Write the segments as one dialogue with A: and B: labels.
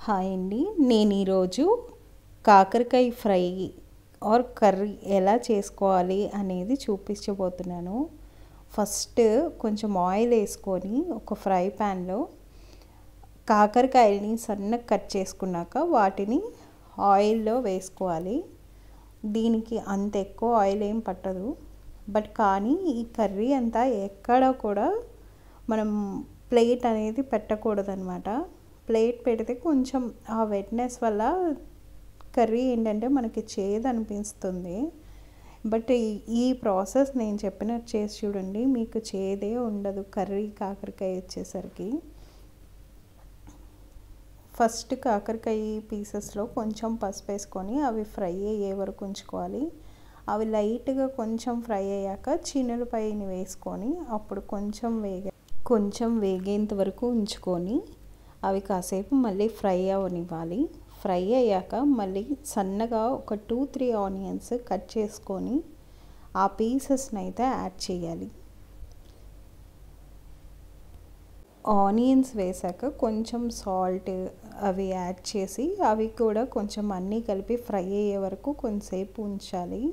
A: Hi అండి, నేను ఈరోజు కాకరకాయ ఫ్రై ఆర్ కర్రీ ఎలా చేసుకోవాలి అనేది చూపించబోతున్నాను. ఫస్ట్ కొంచెం ఆయిల్ వేసుకొని ఒక ఫ్రై ప్యాన్లో కాకరకాయలని సన్నగా కట్ చేసుకున్నాక వాటిని ఆయిల్లో వేసుకోవాలి. దీనికి అంత ఎక్కువ ఆయిల్ ఏం పట్టదు, బట్ కానీ ఈ కర్రీ అంతా ఎక్కడ కూడా మనం ప్లేట్ అనేది పెట్టకూడదన్నమాట. ప్లేట్ పెడితే కొంచెం ఆ వెట్నెస్ వల్ల కర్రీ ఏంటంటే మనకి చేదు అనిపిస్తుంది. బట్ ఈ ప్రాసెస్ నేను చెప్పినట్టు చేసి చూడండి, మీకు చేదే ఉండదు కర్రీ కాకరకాయ వచ్చేసరికి. ఫస్ట్ కాకరకాయ పీసెస్లో కొంచెం పసుపు వేసుకొని అవి ఫ్రై అయ్యే వరకు ఉంచుకోవాలి. అవి లైట్గా కొంచెం ఫ్రై అయ్యాక చిన్నులపైన వేసుకొని అప్పుడు కొంచెం వేగేంత వరకు ఉంచుకొని అవి కాసేపు మళ్ళీ ఫ్రై అవనివ్వాలి. ఫ్రై అయ్యాక మళ్ళీ సన్నగా ఒక 2-3 ఆనియన్స్ కట్ చేసుకొని ఆ పీసెస్ని అయితే యాడ్ చేయాలి. ఆనియన్స్ వేసాక కొంచెం సాల్ట్ అవి యాడ్ చేసి అవి కూడా కొంచెం అన్నీ కలిపి ఫ్రై అయ్యే వరకు కొంచెంసేపు ఉంచాలి.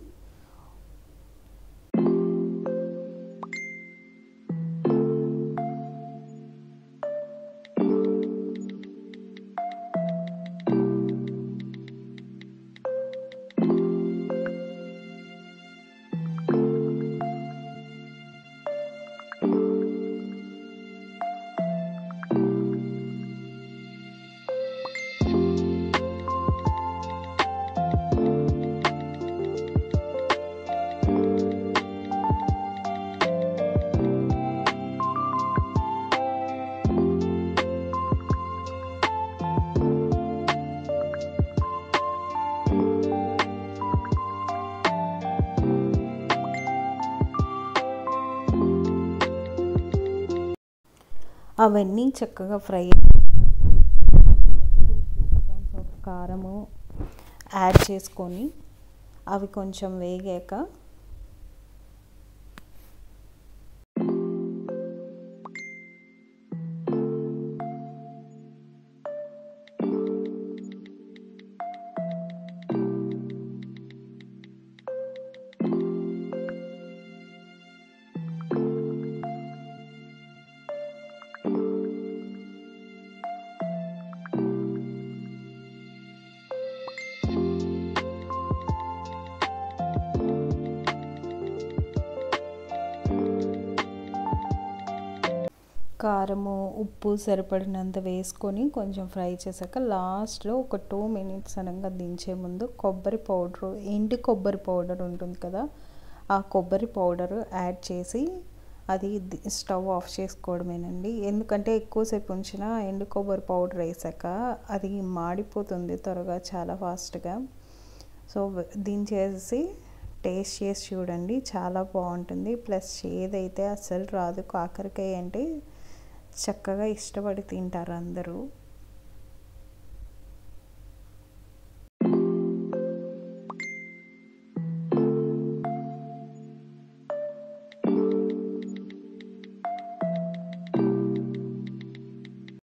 A: అవన్నీ చక్కగా ఫ్రై 2 స్పూన్స్ ఆఫ్ కారము యాడ్ చేసుకొని అవి కొంచెం వేగాక కారము ఉప్పు సరిపడినంత వేసుకొని కొంచెం ఫ్రై చేశాక లాస్ట్లో ఒక 2 మినిట్స్ అనగా దించే ముందు ఎండు కొబ్బరి పౌడర్ ఉంటుంది కదా, ఆ కొబ్బరి పౌడర్ యాడ్ చేసి అది స్టవ్ ఆఫ్ చేసుకోవడమేనండి. ఎందుకంటే ఎక్కువసేపు ఉంచిన ఎండు కొబ్బరి పౌడర్ వేసాక అది మాడిపోతుంది త్వరగా, చాలా ఫాస్ట్గా. సో దించేసి టేస్ట్ చేసి చూడండి, చాలా బాగుంటుంది. ప్లస్ చేదైతే అస్సలు రాదు. కాకరకాయ అంటే చక్కగా ఇష్టపడి తింటారు అందరూ.